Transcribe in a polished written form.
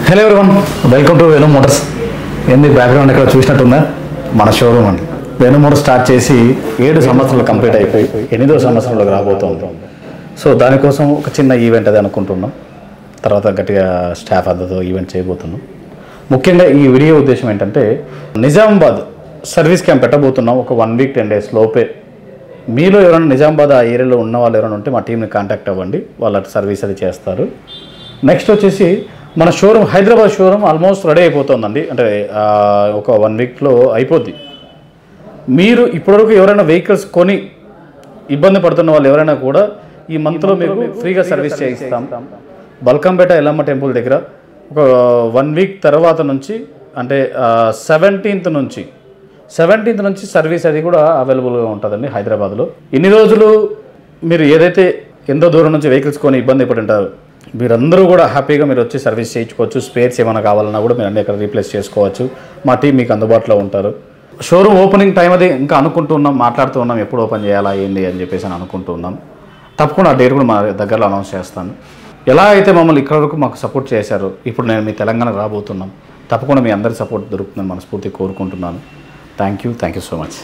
Hello everyone, welcome to Venu Motors. ఏంది background ఇక్కడ చూసినట్టుందా? మన షోరూమ్ అండి. వేణు మోటార్స్ స్టార్ట్ చేసి 7 సంవత్సరాలు కంప్లీట్ అయిపోయి 8వ సంవత్సరంలోకి రాబోతుంది. సో దానికోసం ఒక చిన్న ఈవెంట్ అది అనుకుంటున్నాం. తర్వాత గట్టిగా స్టాఫ్ అందరితో ఈవెంట్ చేయబోతున్నాం. ముఖ్యంగా ఈ వీడియో ఉద్దేశం ఏంటంటే, నిజామాబాద్ సర్వీస్ క్యాంప్ పెట్టబోతున్నాం. ఒక 1 వీక్ 10 డేస్ లోపే. మీలో ఎవరైనా నిజామాబాద్ ఆ ఏరియాలో ఉన్న వాళ్ళు ఎవరైనా ఉంటే మా టీంని కాంటాక్ట్ అవ్వండి, వాళ్ళ సర్వీస్ అది చేస్తారు. నెక్స్ట్ వచ్చేసి మన showroom, Hyderabad showroom almost ready అయిపోతుందండి. అంటే ఒక 1 వీక్లో అయిపోద్ది. మీరు ఇప్పటివరకు ఎవరైనా వెహికల్స్ కొని ఇబ్బంది పడుతున్న వాళ్ళు ఎవరైనా కూడా ఈ మంత్లో మీకు ఫ్రీగా సర్వీస్ చేయిస్తాం. బల్కంపేట ఎల్లమ్మ టెంపుల్ దగ్గర ఒక 1 వీక్ తర్వాత నుంచి, అంటే 17th నుంచి సర్వీస్ అది కూడా అవైలబుల్గా ఉంటుందండి హైదరాబాద్లో. ఇన్ని రోజులు మీరు ఏదైతే ఎంతో దూరం నుంచి వెహికల్స్ కొని ఇబ్బంది పడి ఉంటారు, మీరందరూ కూడా హ్యాపీగా మీరు వచ్చి సర్వీస్ చేయించుకోవచ్చు. స్పేర్స్ ఏమైనా కావాలన్నా కూడా మీరు అన్నీ అక్కడ రీప్లేస్ చేసుకోవచ్చు. మా టీం మీకు అందుబాటులో ఉంటారు. షోరూమ్ ఓపెనింగ్ టైం అది ఇంకా అనుకుంటున్నాం, మాట్లాడుతూ ఉన్నాం, ఎప్పుడు ఓపెన్ చేయాలా ఏంది అని చెప్పేసి అనుకుంటున్నాం. తప్పకుండా ఆ డేట్ కూడా మా దగ్గరలో అనౌన్స్ చేస్తాను. ఎలా అయితే మమ్మల్ని ఇక్కడ వరకు మాకు సపోర్ట్ చేశారో, ఇప్పుడు నేను మీ తెలంగాణకు రాబోతున్నాం. తప్పకుండా మీ అందరి సపోర్ట్ దొరుకుతుందని మనస్ఫూర్తిగా కోరుకుంటున్నాను. Thank you so much.